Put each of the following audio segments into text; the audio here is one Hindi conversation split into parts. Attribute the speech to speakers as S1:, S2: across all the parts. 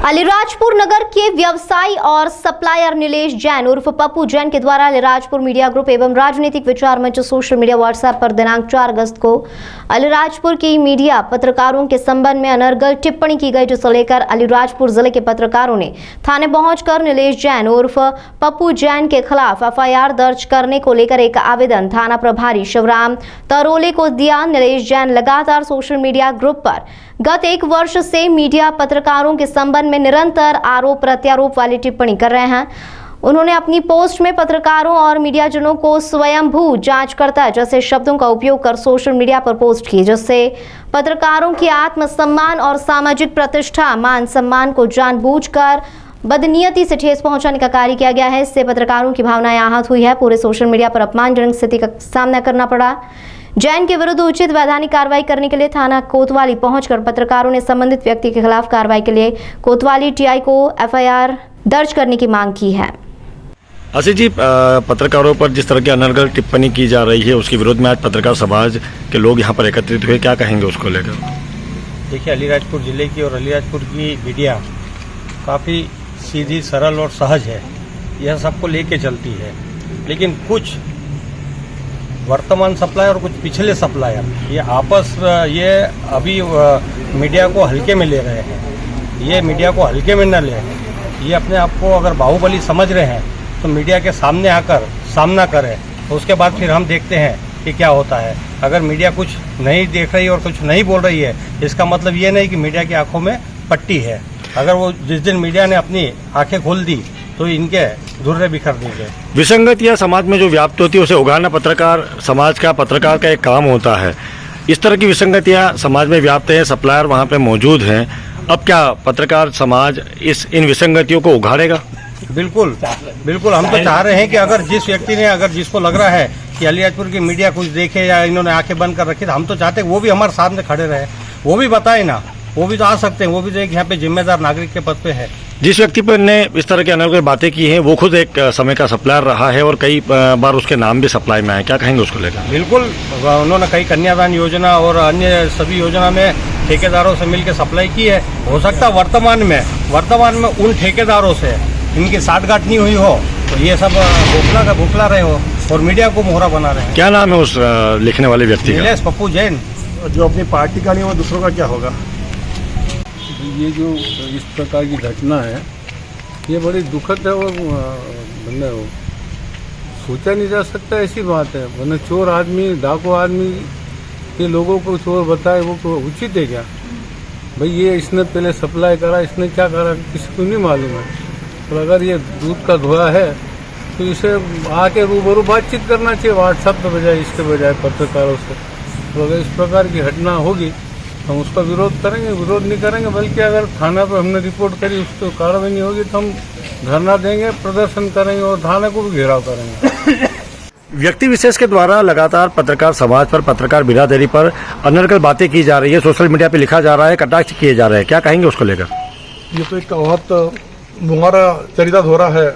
S1: अलीराजपुर नगर के व्यवसायी और सप्लायर नीलेश जैन उर्फ पप्पू जैन के द्वारा अलीराजपुर मीडिया ग्रुप एवं राजनीतिक विचार मंच सोशल मीडिया व्हाट्सएप पर दिनांक 4 अगस्त को अलीराजपुर की मीडिया पत्रकारों के संबंध में अनर्गल टिप्पणी की गई, जिसे लेकर अलीराजपुर जिले के पत्रकारों ने थाने पहुंचकर नीलेश जैन उर्फ पप्पू जैन के खिलाफ एफआईआर दर्ज करने को लेकर एक आवेदन थाना प्रभारी शिवराम तरोले को दिया। नीलेश जैन लगातार सोशल मीडिया ग्रुप पर गत 1 वर्ष से मीडिया पत्रकारों के संबंध में निरंतर आरोप प्रत्यारोप वाली टिप्पणी कर रहे हैं। उन्होंने अपनी पोस्ट में पत्रकारों और मीडियाजनों को स्वयंभू जांचकर्ता जैसे शब्दों का उपयोग कर सोशल मीडिया पर पोस्ट की, जिससे पत्रकारों की आत्मसम्मान और सामाजिक प्रतिष्ठा मान सम्मान को जानबूझकर बदनीयती से ठेस पहुंचाने का कार्य किया गया है। इससे पत्रकारों की भावनाएं आहत हुई है। पूरे सोशल मीडिया पर अपमानजनक स्थिति का सामना करना पड़ा। जैन के विरुद्ध उचित वैधानिक कार्रवाई करने के लिए थाना कोतवाली पहुंचकर पत्रकारों ने संबंधित व्यक्ति के खिलाफ कार्रवाई के लिए कोतवाली टीआई को एफआईआर दर्ज करने की मांग की है।
S2: आशीष जी, पत्रकारों पर जिस तरह की अनर्गल टिप्पणी की जा रही है उसके विरोध में आज पत्रकार समाज के लोग यहाँ पर एकत्रित हुए, क्या कहेंगे उसको लेकर?
S3: देखिए, अलीराजपुर जिले की और अलीराजपुर की मीडिया काफ़ी सीधी, सरल और सहज है। यह सबको लेके चलती है, लेकिन कुछ वर्तमान सप्लायर और कुछ पिछले सप्लायर ये अभी मीडिया को हल्के में ले रहे हैं। ये मीडिया को हल्के में न ले, ये अपने आप को अगर बाहुबली समझ रहे हैं तो मीडिया के सामने आकर सामना करें, तो उसके बाद फिर हम देखते हैं कि क्या होता है। अगर मीडिया कुछ नहीं देख रही और कुछ नहीं बोल रही है, इसका मतलब ये नहीं कि मीडिया की आंखों में पट्टी है। अगर वो जिस दिन मीडिया ने अपनी आंखें खोल दी तो इनके धुर्रे बिखर देंगे।
S2: विसंगतियां समाज में जो व्याप्त होती है उसे उगाना पत्रकार का एक काम होता है। इस तरह की विसंगतियां समाज में व्याप्त है, सप्लायर वहां पे मौजूद हैं। अब क्या पत्रकार समाज इन विसंगतियों को उघाड़ेगा?
S3: बिल्कुल बिल्कुल, हम तो चाह रहे हैं कि अगर जिस व्यक्ति ने, अगर जिसको लग रहा है कि अलीराजपुर की मीडिया कुछ देखे या इन्होंने आंखें बंद कर रखी, तो हम तो चाहते हैं वो भी हमारे सामने खड़े रहे, वो भी बताए ना, वो भी तो आ सकते हैं, वो भी तो एक यहाँ पे जिम्मेदार नागरिक के पद पे है।
S2: जिस व्यक्ति पर ने इस तरह की अनर्गल बातें की हैं वो खुद एक समय का सप्लायर रहा है और कई बार उसके नाम भी सप्लाई में आए, क्या कहेंगे उसको लेकर?
S3: बिल्कुल, उन्होंने कई कन्यादान योजना और अन्य सभी योजना में ठेकेदारों से मिलकर सप्लाई की है। हो सकता है वर्तमान में उन ठेकेदारों से इनकी साठगांठ नहीं हुई हो तो ये सब भोखला रहे हो और मीडिया को मोहरा बना रहे हैं।
S2: क्या नाम है उस लिखने वाले व्यक्ति का?
S3: नीलेश पप्पू जैन।
S4: जो अपनी पार्टी का नहीं, वो दूसरों का क्या होगा?
S5: ये जो इस प्रकार की घटना है ये बड़ी दुखद है और सोचा नहीं जा सकता, ऐसी बात है। वरना चोर आदमी, डाकू आदमी के लोगों को चोर बताए वो उचित है क्या? भाई ये इसने पहले सप्लाई करा, इसने क्या करा, किसी को नहीं मालूम है। तो अगर ये दूध का धोया है तो इसे आके रूबरू बातचीत करना चाहिए व्हाट्सएप के बजाय, इसके बजाय पत्रकारों से। तो अगर इस प्रकार की घटना होगी हम उसका विरोध करेंगे, विरोध नहीं करेंगे, बल्कि अगर थाना पर हमने रिपोर्ट करी उस पर कार्रवाई नहीं होगी तो हम धरना देंगे, प्रदर्शन करेंगे और थाने को भी घेराव करेंगे।
S2: व्यक्ति विशेष के द्वारा लगातार पत्रकार समाज पर, पत्रकार बिरादरी पर अनर्गल बातें की जा रही है, सोशल मीडिया पे लिखा जा रहा है, कटाक्ष किए जा रहे हैं, क्या कहेंगे उसको लेकर?
S4: ये तो एक बहुत मुहारा चरितार्थ हो रहा है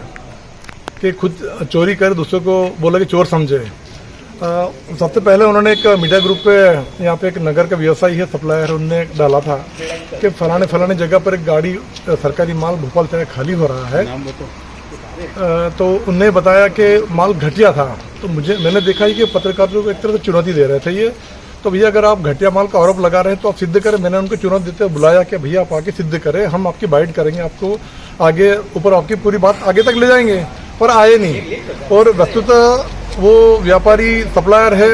S4: कि खुद चोरी कर दूसरों को बोला कि चोर समझे। सबसे पहले उन्होंने एक मीडिया ग्रुप पे, यहाँ पे एक नगर का व्यवसायी है सप्लायर, उनने डाला था कि फलाने जगह पर एक गाड़ी सरकारी माल भोपाल से खाली हो रहा है। तो उनने बताया कि माल घटिया था। तो मैंने देखा ही कि पत्रकारों को एक तरह से चुनौती दे रहे थे ये। तो भैया अगर आप घटिया माल का आरोप लगा रहे हैं तो आप सिद्ध करें। मैंने उनको चुनौती देते हुए बुलाया कि भैया आप आके सिद्ध करें, हम आपकी बाइट करेंगे, आपको आगे ऊपर आपकी पूरी बात आगे तक ले जाएंगे। पर आए नहीं। और वस्तुतः वो व्यापारी सप्लायर है,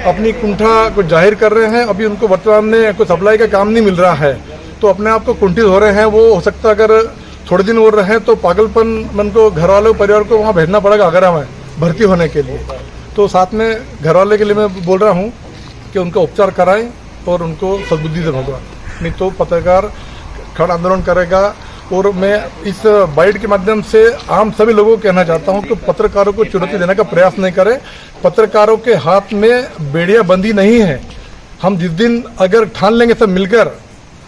S4: अपनी कुंठा को जाहिर कर रहे हैं। अभी उनको वर्तमान में कोई सप्लाई का काम नहीं मिल रहा है तो अपने आप को कुंठित हो रहे हैं। वो हो सकता है अगर थोड़े दिन और रहे तो पागलपन मन को घर वालों परिवार को वहाँ भेजना पड़ेगा आगरा में भर्ती होने के लिए। तो साथ में घर वाले के लिए मैं बोल रहा हूँ कि उनका उपचार कराएं और उनको सद्बुद्धि दे भगवान, नहीं तो पत्रकार खड़ा आंदोलन करेगा। और मैं इस बाइट के माध्यम से आम सभी लोगों को कहना चाहता हूं कि पत्रकारों को चुनौती देने का प्रयास नहीं करें। पत्रकारों के हाथ में बेड़ियां बंदी नहीं है। हम जिस दिन अगर ठान लेंगे सब मिलकर,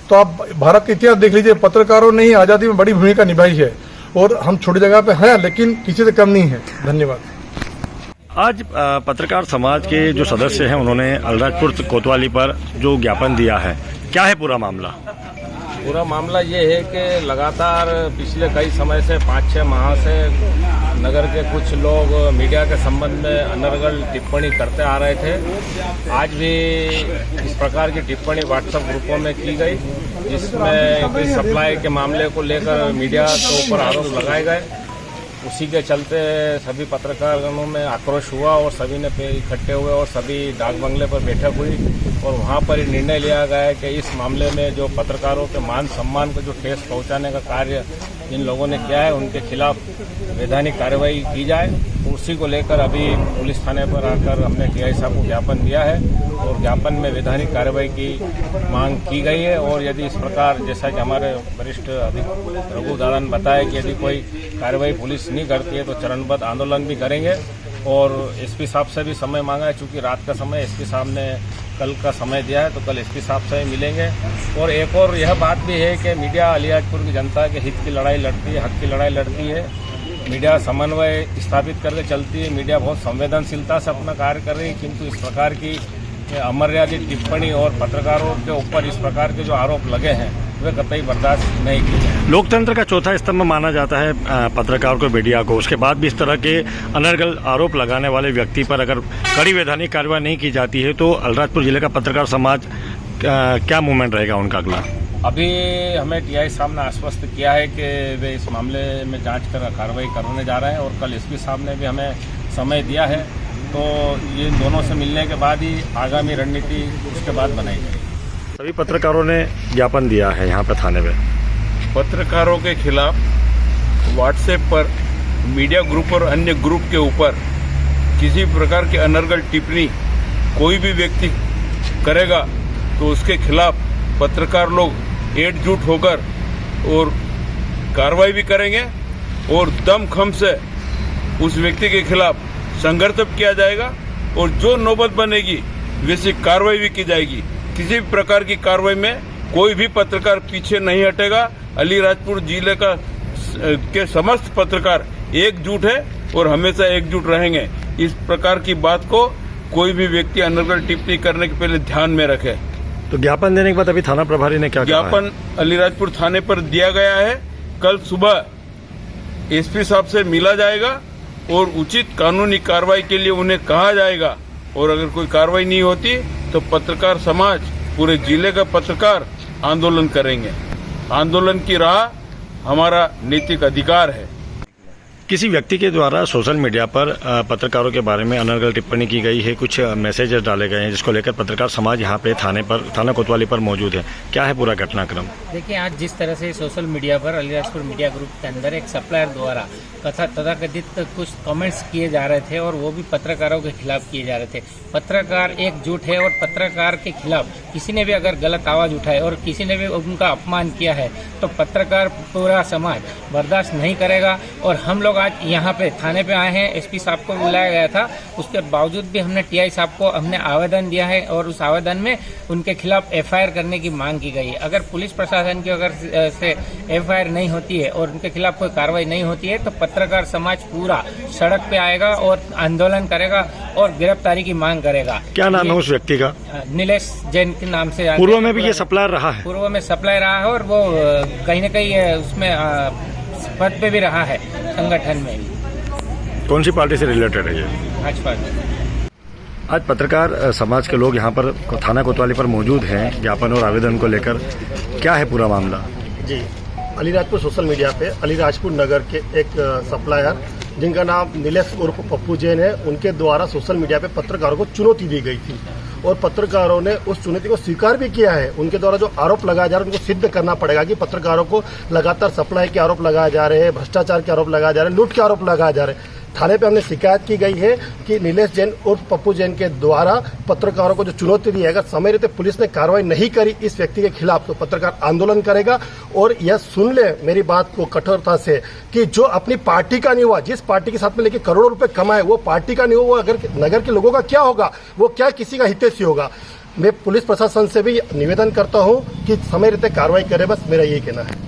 S4: तो आप भारत का इतिहास देख लीजिए, पत्रकारों ने ही आज़ादी में बड़ी भूमिका निभाई है और हम छोटी जगह पे हैं लेकिन किसी से कम नहीं है। धन्यवाद।
S2: आज पत्रकार समाज के जो सदस्य हैं उन्होंने अलीराजपुर कोतवाली पर जो ज्ञापन दिया है, क्या है पूरा मामला?
S3: पूरा मामला ये है कि लगातार पिछले कई समय से 5-6 माह से नगर के कुछ लोग मीडिया के संबंध में अनर्गल टिप्पणी करते आ रहे थे। आज भी इस प्रकार की टिप्पणी व्हाट्सएप ग्रुपों में की गई, जिसमें कोई सप्लाई के मामले को लेकर मीडिया के ऊपर आरोप लगाए गए। उसी के चलते सभी पत्रकारों में आक्रोश हुआ और सभी ने इकट्ठे हुए और सभी डाक बंगले पर बैठक हुई और वहां पर निर्णय लिया गया है कि इस मामले में जो पत्रकारों के मान सम्मान को जो ठेस पहुंचाने का कार्य जिन लोगों ने किया है उनके खिलाफ वैधानिक कार्रवाई की जाए। उसी को लेकर अभी पुलिस थाने पर आकर हमने टीआई साहब को ज्ञापन दिया है और ज्ञापन में वैधानिक कार्रवाई की मांग की गई है। और यदि इस प्रकार जैसा कि हमारे वरिष्ठ रघु दादा ने बताया कि यदि कोई कार्रवाई पुलिस नहीं करती है तो चरणबद्ध आंदोलन भी करेंगे। और एसपी साहब से भी समय मांगा है, चूंकि रात का समय एसपी साहब ने कल का समय दिया है तो कल एसपी साहब से मिलेंगे। और एक और यह बात भी है कि मीडिया अलीराजपुर की जनता के हित की लड़ाई लड़ती है, हक की लड़ाई लड़ती है। मीडिया समन्वय स्थापित करके चलती है। मीडिया बहुत संवेदनशीलता से अपना कार्य कर रही है, किंतु इस प्रकार की अमर्यादित टिप्पणी और पत्रकारों के ऊपर इस प्रकार के जो आरोप लगे हैं वे कतई बर्दाश्त नहीं किए जाए।
S2: लोकतंत्र का चौथा स्तंभ माना जाता है पत्रकार को, मीडिया को। उसके बाद भी इस तरह के अनर्गल आरोप लगाने वाले व्यक्ति पर अगर कड़ी वैधानिक कार्रवाई नहीं की जाती है तो अलीराजपुर जिले का पत्रकार समाज क्या मूवमेंट रहेगा उनका अगला?
S3: अभी हमें टीआई साहब ने आश्वस्त किया है कि वे इस मामले में जांच कर कार्रवाई करने जा रहे हैं और कल एसपी साहब ने भी हमें समय दिया है। तो ये दोनों से मिलने के बाद ही आगामी रणनीति उसके बाद बनाई जाएगी।
S2: सभी पत्रकारों ने ज्ञापन दिया है यहाँ पे थाने में।
S6: पत्रकारों के खिलाफ व्हाट्सएप पर मीडिया ग्रुप और अन्य ग्रुप के ऊपर किसी प्रकार की अनर्गल टिप्पणी कोई भी व्यक्ति करेगा तो उसके खिलाफ पत्रकार लोग एकजुट होकर और कार्रवाई भी करेंगे और दमखम से उस व्यक्ति के खिलाफ संघर्ष किया जाएगा और जो नौबत बनेगी वैसी कार्रवाई भी की जाएगी। किसी भी प्रकार की कार्रवाई में कोई भी पत्रकार पीछे नहीं हटेगा। अलीराजपुर जिले का के समस्त पत्रकार एकजुट है और हमेशा एकजुट रहेंगे। इस प्रकार की बात को कोई भी व्यक्ति अनर्गल टिप्पणी करने के पहले ध्यान में रखे।
S2: तो ज्ञापन देने के बाद अभी थाना प्रभारी ने क्या कहा?
S6: ज्ञापन अलीराजपुर थाने पर दिया गया है। कल सुबह एसपी साहब से मिला जाएगा और उचित कानूनी कार्रवाई के लिए उन्हें कहा जाएगा और अगर कोई कार्रवाई नहीं होती तो पत्रकार समाज, पूरे जिले का पत्रकार आंदोलन करेंगे। आंदोलन की राह हमारा नैतिक अधिकार है।
S2: किसी व्यक्ति के द्वारा सोशल मीडिया पर पत्रकारों के बारे में अनर्गल टिप्पणी की गई है, कुछ मैसेजेस डाले गए हैं जिसको लेकर पत्रकार समाज यहाँ पे थाना कोतवाली पर मौजूद है। क्या है पूरा घटनाक्रम?
S7: देखिए, आज जिस तरह से सोशल मीडिया पर अलीराजपुर मीडिया ग्रुप के अंदर एक सप्लायर द्वारा तथाकथित कुछ कमेंट्स किए जा रहे थे और वो भी पत्रकारों के खिलाफ किए जा रहे थे। पत्रकार एकजुट है और पत्रकार के खिलाफ किसी ने भी अगर गलत आवाज उठाए और किसी ने भी उनका अपमान किया है तो पत्रकार पूरा समाज बर्दाश्त नहीं करेगा। और हम लोग आज यहाँ पे थाने पे आए हैं, एसपी साहब को बुलाया गया था, उसके बावजूद भी हमने टीआई साहब को हमने आवेदन दिया है और उस आवेदन में उनके खिलाफ एफआईआर करने की मांग की गई है। अगर पुलिस प्रशासन की अगर से एफआईआर नहीं होती है और उनके खिलाफ कोई कार्रवाई नहीं होती है तो पत्रकार समाज पूरा सड़क पे आएगा और आंदोलन करेगा और गिरफ्तारी की मांग करेगा।
S2: क्या नाम है उस व्यक्ति का?
S7: नीलेश जैन के नाम से।
S2: पूर्व में भी ये सप्लायर रहा है?
S7: पूर्व में सप्लाई रहा है और वो कहीं न कहीं उसमें पद पे भी रहा है संगठन में भी।
S2: कौन सी पार्टी से रिलेटेड है ये?
S7: भाजपा।
S2: आज पत्रकार समाज के लोग यहाँ पर थाना कोतवाली पर मौजूद हैं ज्ञापन और आवेदन को लेकर। क्या है पूरा मामला?
S8: जी, अलीराजपुर सोशल मीडिया पे अलीराजपुर नगर के एक सप्लायर जिनका नाम नीलेश उर्फ पप्पू जैन है, उनके द्वारा सोशल मीडिया पे पत्रकारों को चुनौती दी गई थी और पत्रकारों ने उस चुनौती को स्वीकार भी किया है। उनके द्वारा जो आरोप लगाया जा रहा है उनको सिद्ध करना पड़ेगा कि पत्रकारों को लगातार सप्लाई के आरोप लगाए जा रहे हैं, भ्रष्टाचार के आरोप लगाए जा रहे हैं, लूट के आरोप लगाए जा रहे हैं। थाने पे हमने शिकायत की गई है कि नीलेश जैन और पप्पू जैन के द्वारा पत्रकारों को जो चुनौती दी है, अगर समय रहते पुलिस ने कार्रवाई नहीं करी इस व्यक्ति के खिलाफ तो पत्रकार आंदोलन करेगा। और यह सुन ले मेरी बात को कठोरता से कि जो अपनी पार्टी का नहीं हुआ, जिस पार्टी के साथ में लेके करोड़ों रुपए कमाए वो पार्टी का नहीं हुआ, वो अगर नगर के लोगों का क्या होगा, वो क्या किसी का हितैषी होगा। मैं पुलिस प्रशासन से भी निवेदन करता हूं कि समय रहते कार्रवाई करे, बस मेरा यही कहना है।